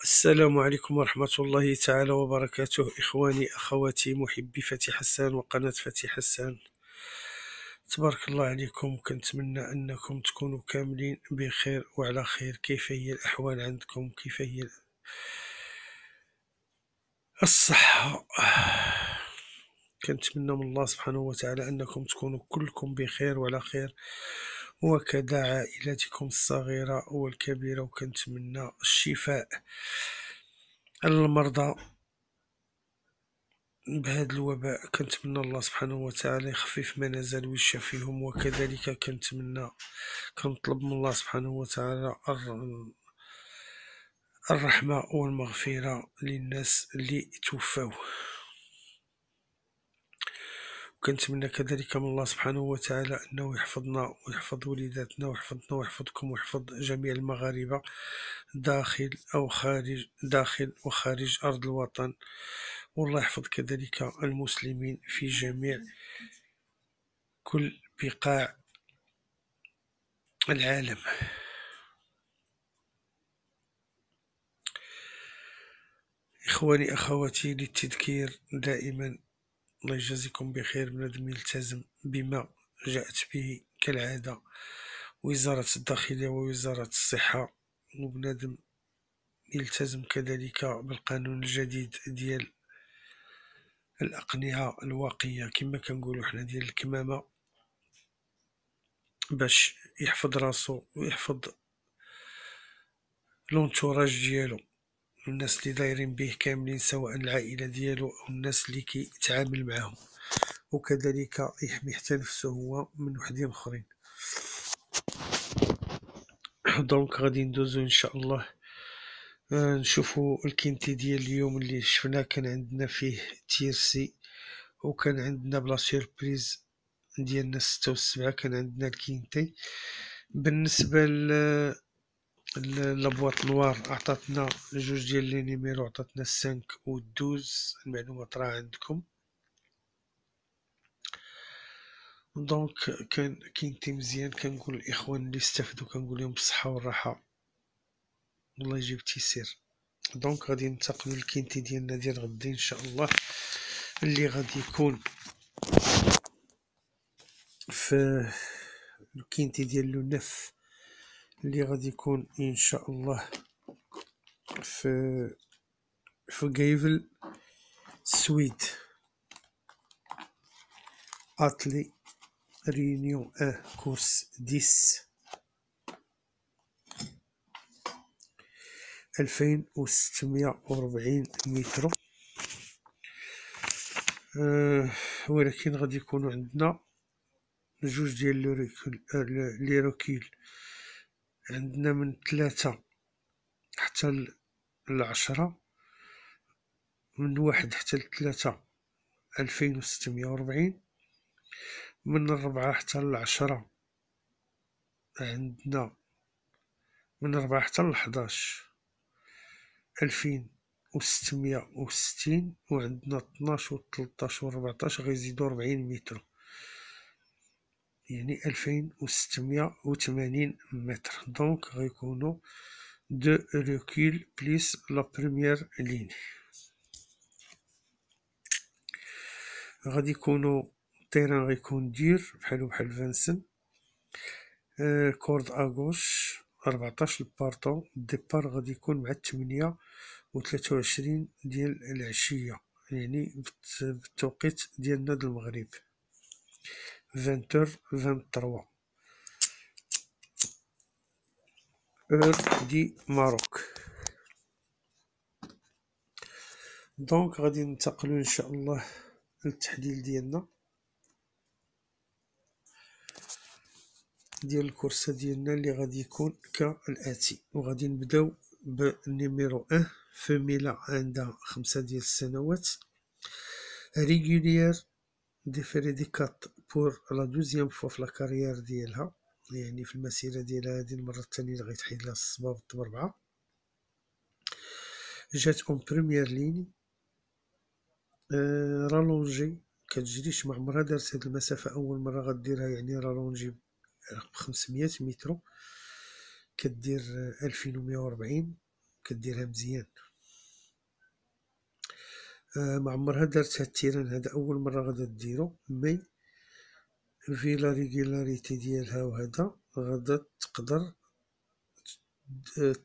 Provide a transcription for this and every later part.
السلام عليكم ورحمة الله تعالى وبركاته، إخواني أخواتي محبي فتي حسان وقناة فتي حسان. تبارك الله عليكم، كنتمنى أنكم تكونوا كاملين بخير وعلى خير. كيف هي الأحوال عندكم؟ كيف هي الصحة؟ كنتمنى من الله سبحانه وتعالى أنكم تكونوا كلكم بخير وعلى خير، وكذا عائلتكم الصغيرة والكبيرة، وكنتمنى الشفاء على المرضى بهذا الوباء. كنتمنى الله سبحانه وتعالى يخفف ما نزل ويشفيهم، وكذلك كنطلب من الله سبحانه وتعالى الرحمة والمغفرة للناس اللي توفوا. وكنتمنى كذلك من الله سبحانه وتعالى أنه يحفظنا ويحفظ وليداتنا ويحفظنا ويحفظكم ويحفظ جميع المغاربة داخل وخارج أرض الوطن، والله يحفظ كذلك المسلمين في جميع كل بقاع العالم. إخواني أخواتي، للتذكير دائما، الله يجازيكم بخير، بنادم يلتزم بما جاءت به كالعادة وزارة الداخلية ووزارة الصحة، وبنادم يلتزم كذلك بالقانون الجديد ديال الأقنعة الواقية كما كنقولو حنا، ديال الكمامة، باش يحفظ راسو ويحفظ لونتوراج ديالو، الناس اللي دايرين به كاملين، سواء العائلة ديالو أو الناس اللي كيتعامل معهم، وكذلك يحمي حتى نفسه هو من وحدين اخرين. دونك غادي ندوزو ان شاء الله نشوفو الكينتي ديال اليوم اللي شفنا. كان عندنا فيه تيرسي، وكان عندنا بلا سيربريز ديالنا 6 و 7 كان عندنا الكينتي. بالنسبة لابواط نوار عطاتنا جوج ديال لي نيميرو، عطاتنا 5 و 12. المعلومات راه عندكم. دونك كان كينتي مزيان، كنقول الاخوان اللي استفدوا كنقول لهم بالصحه والراحه، الله يجيب التيسير. دونك غادي ننتقلوا للكينتي ديالنا ديال غدي ان شاء الله، اللي غادي يكون في الكينتي ديال لو نف، اللي غادي يكون ان شاء الله في غايفل السويد، اتلي ريونيون 1 كورس 10 2640 متر. ولكن غادي يكونوا عندنا جوج ديال لي روكيل، عندنا من 3 حتى ل10، من 1 حتى ل3 2640، من 4 حتى ل10 عندنا، من 4 حتى ل11 2660، وعندنا 12 و 13 و 14 غيزيدو 40 متر، يعني 2680 متر. دونك غيكونو 2 روكيل بليس لا بروميير لين. غادي يكونو التيران غيكون دير بحال فانسن. كورد اغوش 14 البارطون. الديبار غادي يكون مع 8 و 23 ديال العشية، يعني بالتوقيت ديالنا د المغرب 20h23 اور دي ماروك. دونك غادي ننتقلوا ان شاء الله للتحليل ديالنا ديال الكورسة ديالنا، اللي غادي يكون كالآتي. وغادي نبداو بالنيميرو 1، فيميلا عندها 5 ديال السنوات، ريغوليير دي فريديكات بور لا دوزيام فوا في لاكاريير ديالها، يعني في المسيرة ديالها هذه المرة الثانية اللي غيتحيد لها الصباب الطبربعة. جات اون بروميير لين، رالونجي، كتجريش، مع عمرها دارت هاد المسافة أول مرة غديرها، يعني رالونجي ب500 متر، كدير 2140، كديرها مزيان. ما عمرها دارت هاد التيران هذا أول مرة غادا ديرو، مي في لا ريغولاريتي ديالها وهذا غادا تقدر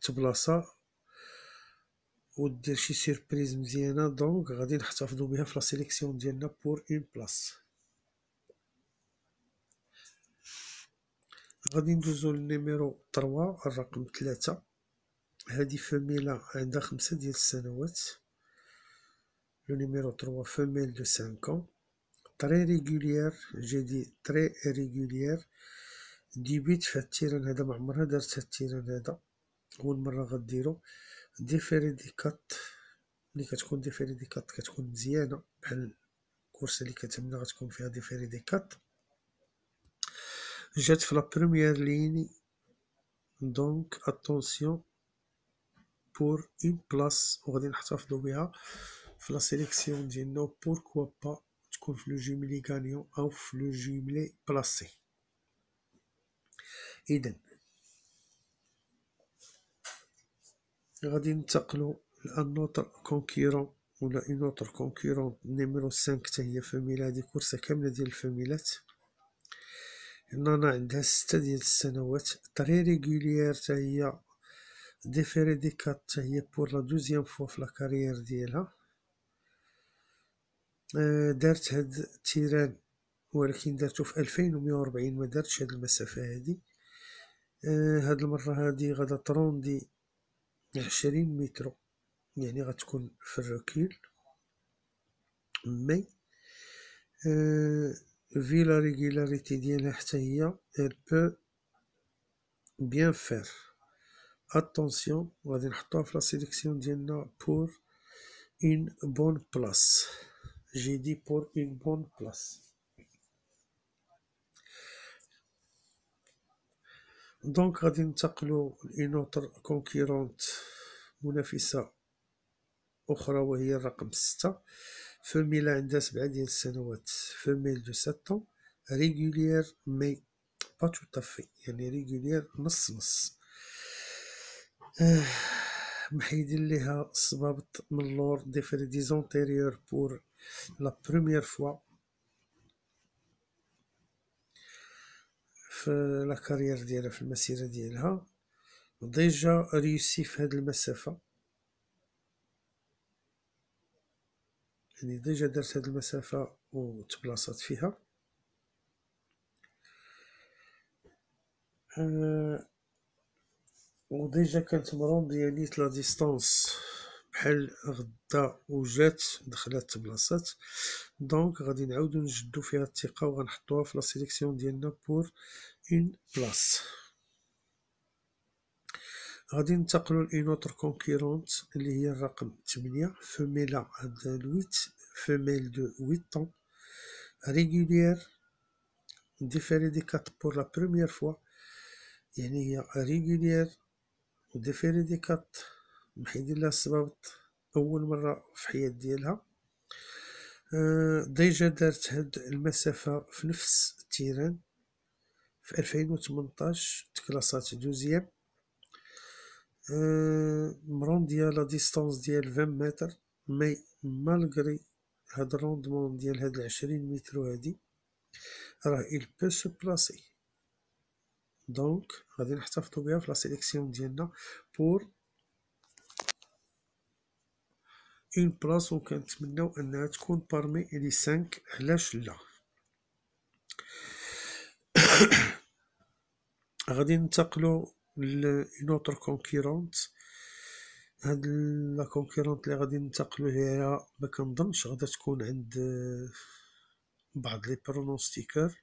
تبلاصا ودير شي سيربريز مزيانة. دونك غادي نحتفظو بها في لا سيليكسيون ديالنا بور اون بلاص. غادي ندوزو للنيميرو 3، الرقم 3. هادي فميلة عندها 5 ديال السنوات. لو نيميرو 3 فميل دو 5 ans تري ريغوليير. جي دي تري ريغوليير. ديبيت في هاد التيران هذا، ما عمرها دارت هاد التيران هذا، أول مرة غديرو. ديفيري دي كات، ملي كتكون ديفيري دي كات كتكون مزيانة، بحال الكورسة لي كتهمنا غتكون فيها ديفيري دي كات. جات في لا بروميير لين، دونك اتونسيون بور اون بلاص، وغادي نحتفظو بها في لا سيليكسيون ديالنا. بوركوا با تكون في لو جيميلي غانيون أو في لو جيميلي بلاسي. إذن غادي ننتقلو لأن نوتر كونكيرون ولا اون اوتر كونكيرون نيميرو 5، حتى هي فاميلا. هادي كورسة كاملة ديال الفاميلات. نانا عندها 6 ديال السنوات، تري ريغوليير حتى هي. ديفيري دي كات حتى هي بور لا دوزيام فوا في لا كارير ديالها. دارت هاد التيران ولكن دارتو في 2140، ما دارتش هاد المسافة هادي. هاد المرة هادي غادا تروندي 20 متر، يعني غتكون في الركيل. مي في لا ريغولاريتي ديالها حتى هي elle peut bien faire. اتونسيون غادي نحطوها في لا سيليكسيون ديالنا بور اون بون بلاص. جي دي بور اون بون بلاص. دونك غادي ننتقلو لأون اوتر كونكيرونت، منافسة أخرى، وهي الرقم 6. فميلة عندها 7 ديال السنوات، فميل دو 7 ans ريغوليير مي با تو تافي، يعني ريغوليير نص نص. محيدين ليها الصبابط من اللور، ديفيري دي زونتيريور بور لا بروميير فوا في لا كارير ديالها، في المسيرة ديالها. ديجا ريوسي في هاد المسافة، يعني ديجا دارت هاد المسافة وتبلاصات فيها. وديجا كانت مروندية نيت لا ديستونس بحال غدا وجات دخلات تبلاصات. دونك غادي نعاودو نجدو فيها الثقة وغنحطوها في لا سيليكسيون ديالنا بور اون بلاص. غادي ننتقلو لأون اوتر كونكيرونت اللي هي الرقم 8. فميلة عندها 8، فميل دو 8 ans ريغوليير. ديفيري دي كات بور لا بروميير فوا، يعني هي ريغوليير وديفيري دي كات، محيدين لها الصبابط أول مرة في حياة ديالها. ديجا دارت هاد المسافة في نفس التيران في 2018، تكلاصات دوزيام. مرونديا لا ديستونس ديال 20 متر، مي مالغري هاد الروندمون ديال هاد 20 متر هادي راه il peut se placer. دونك غادي نحتفظو بها في لا سيليكسيون ديالنا بور اون بلاص، وكنتمناو انها تكون بارمي لي 5. علاش لا؟ غادي ننتقلو لأون اوتر كونكيرونت. هاد لا كونكيرونت اللي غادي ننتقلو ليها ما كنظنش غادا تكون عند بعض لي برونوستيكور،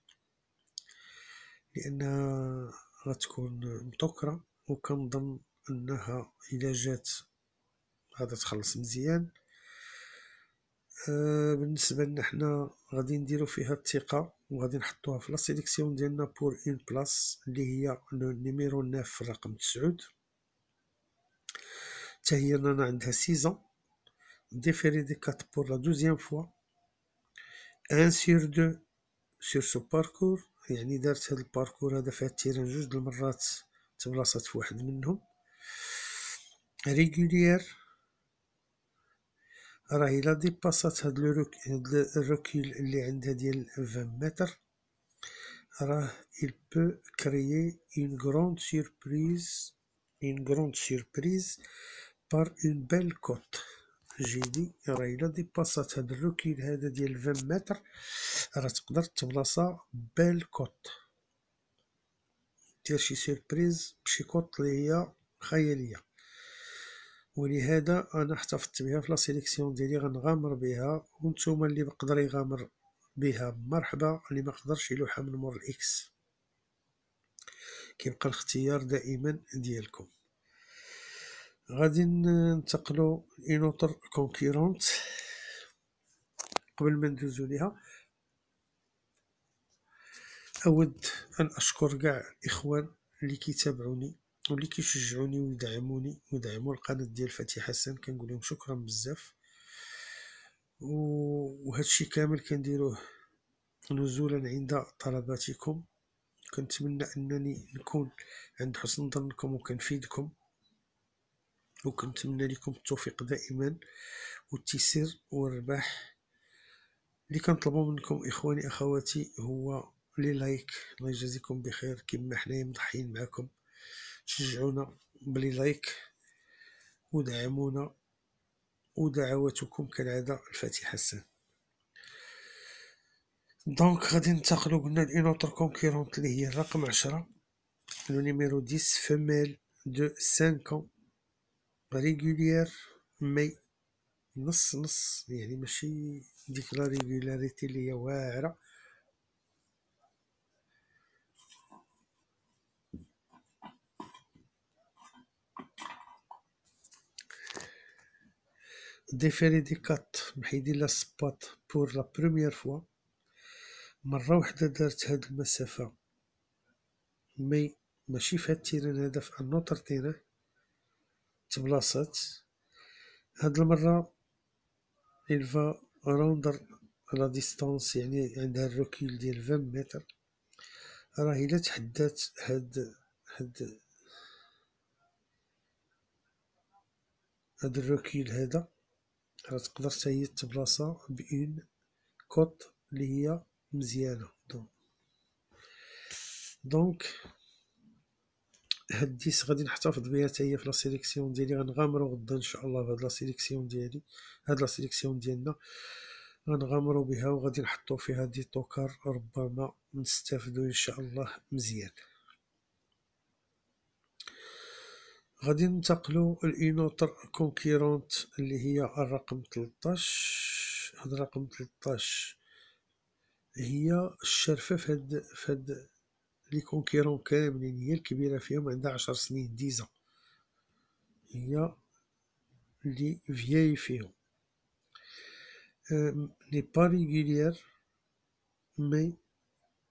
لانها غتكون مطكرة، وكنظن انها الا جات غادا تخلص مزيان. بالنسبة لنا حنا غادي نديرو فيها الثقة، وغادي نحطوها في لا سيليكسيون ديالنا بور اون بلاص اللي هي نيميرو 9 في الرقم 9. حتى هي رانا عندها 6 ans ديفيري دي كات بور لا دوزيام فوا 1 sur 2 sur سو باركور، يعني دارت هاد الباركور هذا فيها التيران 2 د المرات تبلاصات في واحد منهم. ريغوليير راهي لا ديباسات هاد الركيل اللي عندها ديال 20 متر، راه il peut créer une grande surprise par une belle cote. جيدي راهي لا ديباسات هاد الركيل هذا ديال 20 متر راه تقدر تبلاصا بيل كوت، دير شي سيربريز بشي كوت اللي هي خيالية. ولهذا انا احتفظت بها في لا سيليكسيون ديالي، غنغامر بها، وانتوما اللي بقدر يغامر بها مرحبا، اللي ما قدرش يلوحها من مور الاكس. كيبقى الاختيار دائما ديالكم. غادي ننتقلوا لنوتر كونكيرونت. قبل ما ندوزو ليها اود ان اشكر كاع الاخوان اللي كيتابعوني واللي كيشجعوني ويدعموني ويدعموا القناه ديال فتحي حسن، كنقول لهم شكرا بزاف. وهادشي كامل كنديروه نزولا عند طلباتكم. كنتمنى انني نكون عند حسن ظنكم وكنفيدكم، وكنتمنى لكم التوفيق دائما والتيسير والرباح. اللي كنطلبوا منكم اخواني اخواتي هو لي لايك. الله يجازيكم بخير، كما حنايا مضحيين معكم، شجعونا بلي لايك ودعمونا، ودعواتكم كالعاده الفاتح حسن. دونك غادي ننتقلوا قلنا لإنوتر كونكيرونت اللي هي الرقم 10، لو نيميرو 10 فيميل دو 5 ans ريغوليير، مي نص نص، يعني ماشي ديك لا ريغولاريتي اللي هي واعره. ديفيري دي كات، محيدين لا سباط بور لا بروميير فوا، مره وحده دارت هاد المسافه، مي ماشي في هاد التيران هذا، في ان اوتر تيران تبلاصات. هاد المره il va rendre لا ديستانس، يعني عندها الركيل ديال 20 متر. راه الا تحدات هاد الركيل هذا، راه تقدر حتى هي تبلاصا بأون كوت اللي هي مزيانه. دونك هاد 10 غادي نحتفظ بها حتى هي في لا سيليكسيون ديالي. غنغامرو غدا ان شاء الله بهاد لا سيليكسيون ديالي، هاد لا سيليكسيون ديالنا غنغامرو بها، وغادي نحطو فيها دي توكار، ربما نستافدو ان شاء الله مزيان. غادي ننتقلو لإنوتر كونكيرونت اللي هي الرقم 13. هاد الرقم 13 هي الشرفة فهاد لي كونكيرون كاملين، هي الكبيرة فيهم، عندها 10 سنين ديزا، هي لي فياي فيهم. ني با ريغوليير، مي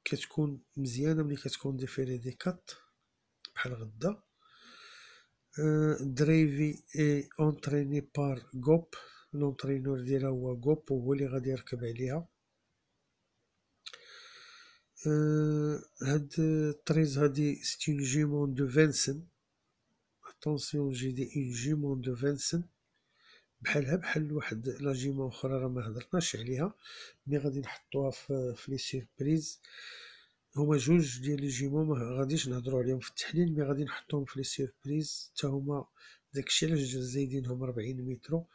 كتكون مزيانة ملي كتكون ديفيري دي كات بحال غدا. دريفي اي اونتريني بار غوب، لونترينور ديالها هو غوب، وهو اللي غادي يركب عليها. هاد الطريز هادي سي اون جيمون دو فانسن، اتونسيون جيدي، اون جيمون دو فانسن، بحالها بحال واحد لا جيمون اخرى راه ما هضرناش عليها، مي غادي نحطوها في لي سيربريز. هما جوج ديال لي جيمون ما غاديش نهضروا عليهم في التحليل، مي غادي نحطوهم في لي سيربريز حتى هما. داكشي علاش زايدينهم 40 مترو،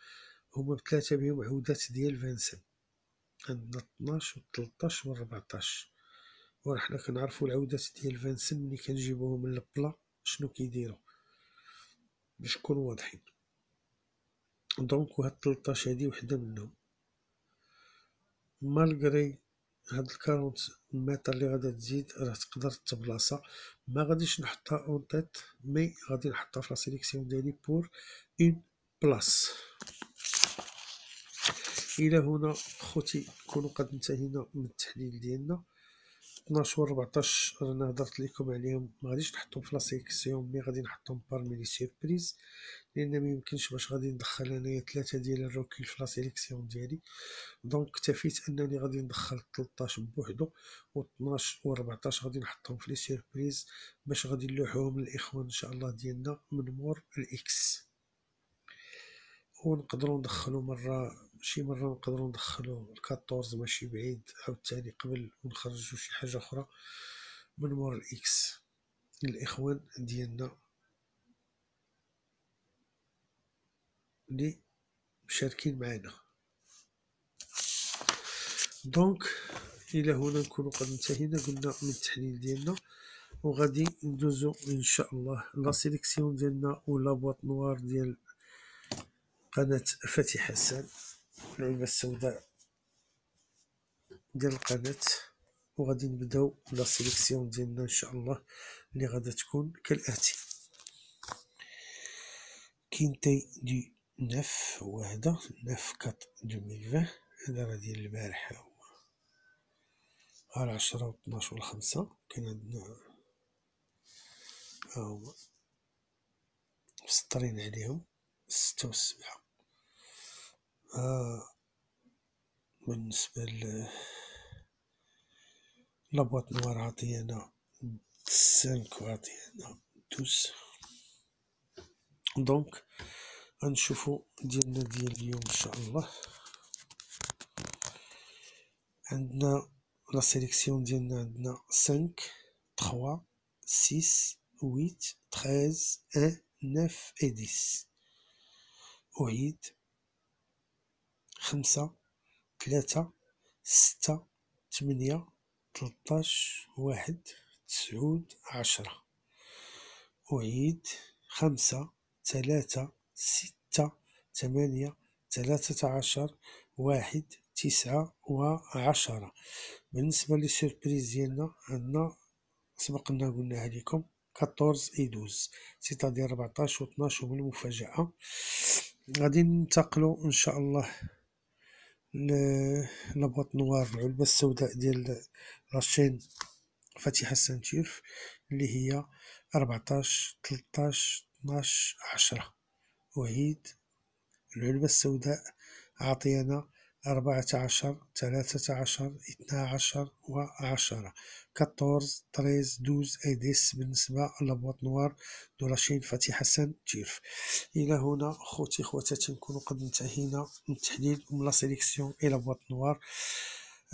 هما بثلاثه بهم عودات ديال فانسن، عندنا 12 و 13 و 14. وحنا كنعرفوا العودات ديال فانسن ملي كنجيبوهم من البلا شنو كيديروا، باش نكونوا واضحين. دونك وهاد 13 هادي وحده منهم، مالغري هاد 40 متر اللي غادا تزيد راه تقدر تبلاصا. ما غاديش نحطها اون تيت، مي غادي نحطها في لا سيليكسيون ديالي بور اون بلاص. الى هنا خوتي نكونوا قد انتهينا من التحليل ديالنا. 12 و 14 رانا هضرت لكم عليهم، ما غاديش نحطهم في لا سيليكسيون، مي غادي نحطهم بارمي لي سيربريز، لان ما يمكنش باش غادي ندخل انايا 3 ديال الروكيل في لا سيليكسيون ديالي. دونك اكتفيت انني غادي ندخل 13 بوحدو، و 12 و 14 غادي نحطهم في لي سيربريز باش غادي نلوحوهم للاخوان ان شاء الله ديالنا من مور الاكس. ونقدروا ندخلوا شي مرة نقدروا ندخلوا 14 ماشي بعيد عاوتاني قبل، ونخرجوا شي حاجة أخرى من مور الإكس الإخوان ديالنا لي مشاركين معنا. دونك الى هنا نكون قد انتهينا قلنا من التحليل ديالنا، وغادي ندوزو ان شاء الله لا سيليكسيون ديالنا ولا بواط نوار ديال قناة فتحي حسان، العلبة السوداء ديال القناة. وغادي نبداو لا سيليكسيون ديالنا ان شاء الله اللي غادا تكون كالاتي: كينتي دي 9 هو هذا 9/4/2020، هذا راه ديال البارح، ها 10 و 12 و 5 كاين عندنا هاهما مسطرين عليهم 6 و 7. بالنسبة لابواط نوار عطيانا 5 و عطيانا 12. دونك غنشوفو ديالنا ديال اليوم ان شاء الله. عندنا لا سيليكسيون ديالنا عندنا 5 3 6 8 13 1 9 et 10. أعيد 5 3 6 8 13 1 9 10. أعيد 5 3 6 8 13 1 9 و10. بالنسبة للسيربريز ديالنا عندنا سبقنا قلناها لكم 14 et 12 سيتادير 14 و 12 هما المفاجأة. غادي ننتقلوا ان شاء الله لابواط نوار العلبة السوداء ديال لاشين فتحي حسان تيرف اللي هي 14 13 12 10. أعيد العلبة السوداء عطينا 14 13 12 و10 14 13 12 et 10 بالنسبة لابواط نوار دو لاشين فتحي حسان تيرف. الى هنا خوتي خواتاتي نكونوا قد انتهينا من التحليل ومن لا سيليكسيون الى بواط نوار.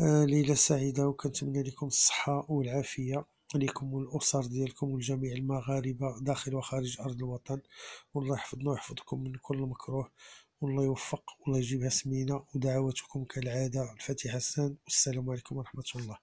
ليلة سعيدة، وكنتمنى لكم الصحة والعافية لكم والأسر ديالكم ولجميع المغاربة داخل وخارج أرض الوطن. والله يحفظنا ويحفظكم من كل مكروه، والله يوفق والله يجيبها سمينة. ودعواتكم كالعادة الفتحي حسان، والسلام عليكم ورحمة الله.